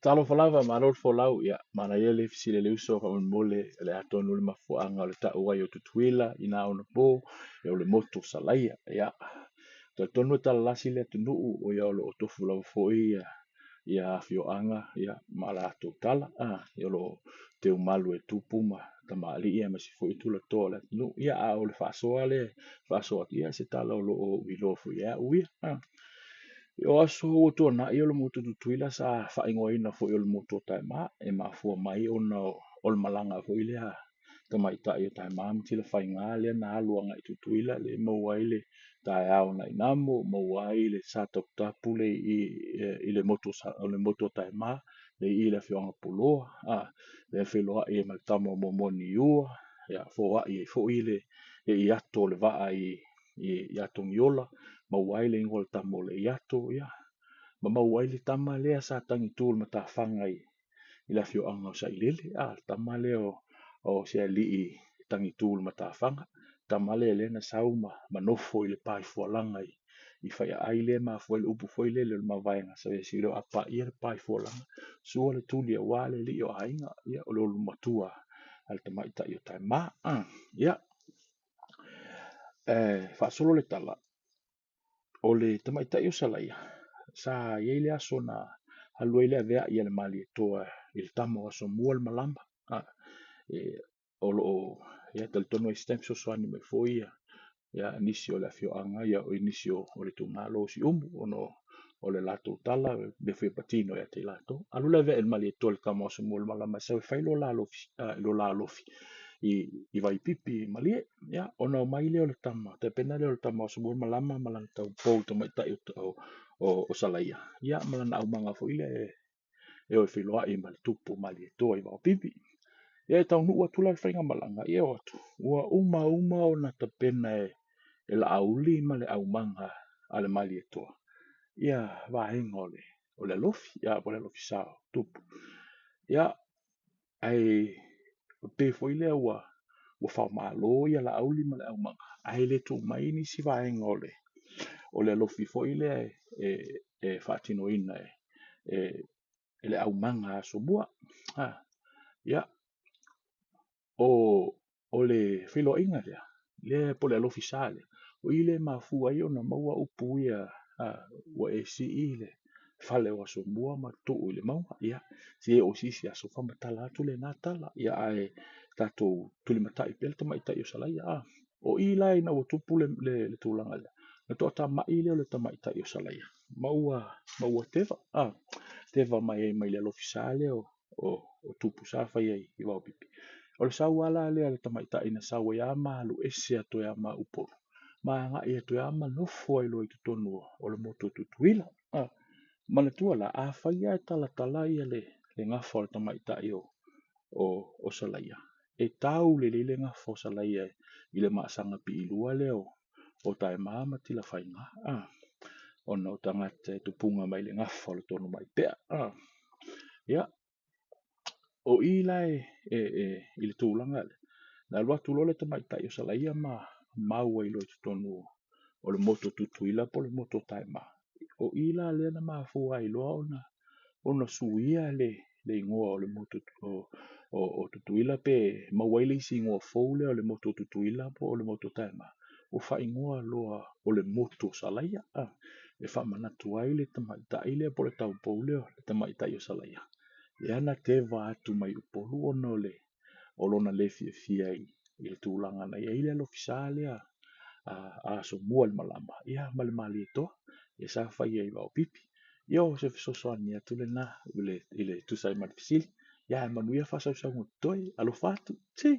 Talo falava malol folau ya mana yele fisile le uso ka un mole le atonu le mafuanga le taua yo tutuila ina ona po yo le moto salaia ya to tonu tala lasi le tunu o yo lo tofu la foi ya fioanga ya mala to tala yo lo te malu e tupuma tamali ia masi foi tu la tola no ya o le faso ia se tala lo vilo fu ya uia Yo aso o tōna i o le moto tutuila sa whaingoina fo i o le moto tai mā e mafua mai o le malanga fo i lea tamaita i o tai mā mtila whainga lea na aluanga i tutuila le maua le tai au na inamo maua le sa tapu i le moto tai mā le i le whionga puloa le whiloa i e mautamo momoni ua ya fo i le i ato le waa i ato ngiola mauai le ingol tamo le iato ia ma mauai le tama lea sa tangi tūl ma ta whangai i la fio anga o sa ilele tama le o se li i tangi tūl ma ta whanga tama le na sauma ma nofo i le pai fualanga i whai ai le ma fo le upu fo le ma vaenga sa e siro apa i le pai fualanga sua le tuli a wale li o hainga ia o lo matua al tamaita i o tai ma ia fa solo le tala o le tamaita i o salaia sa ye le aso na halua le avea ia le mali toa i le tamo aso mua le malamba o lo ia tal tono i stem so soani me foia ia nisi o le afioanga ia o nisi o le tungalo si ono o le lato tala be fe patino ia te lato alu le avea le mali toa le tamo aso mua le malamba sa fai lo la lofi i vai pipi malie ya ona mai le o le tama te pena le o le tama so mo malama malanga tau pou to mai tai o salaia ya malana au manga fo ile e o filoa i mal tupu mali to i vai pipi ya tau nu atu la fenga malanga ia atu ua uma ona te pena e la auli male au manga ale mali to ya va hengole o le lofi ya o le lofi sa tupu ya ai o te fo ile ua fa malo ia la auli ma le au manga ai le tu mai ni si va ngole o le lofi fo ile e fatino ina le au manga so bua ya o le filo inga le po le lofi sale o ile mafu ai ona maua upu ia o e si ile fale o so bua ma tu ile mau ya si o si aso fa matala tu le natala ya ai tato tuli matai pel to mai tai o salaia o ilai na o tupu le tulanga na to ta mai le ta mai tai o salaia maua teva mai le ofisale o tupu sa fai ai i wa pipi o le sau ala le ta mai tai na sau ya ma lu ese to ya ma upo ma nga e to ya ma no foi lo i tonu o le moto tutuila ma le tuala a fai ai tala ia le nga fo ta mai tai o salaia e tau le nga fo salaia i le maasanga pi i lua leo o tae mama tila whainga ona o tangata e tupunga mai le nga fo le tonu mai pea ia o ilai i le tūlanga le na lua tulo le tamai tai o salaia maua i lo i tonu o le moto tutuila po le moto tae ma o ila le na mafua i loa ona suia le ingoa o le moto o tutuila pe mawai si ingoa foule o le moto tutuila po o le moto taema o fa ingoa loa o le moto salaia e fa manatu ai le tamaitai le po le tau poule o le tamaitai o salaia e ana te va atu mai upolu ona o lona le fia i le tūlanga na ia ile lo fisale a so mua le malama ia male mali to e sa fai ai va pipi yo se so so ni atu le na ile tu sai mat fisili ya manuia fa sa sa ngotoi alo fatu ti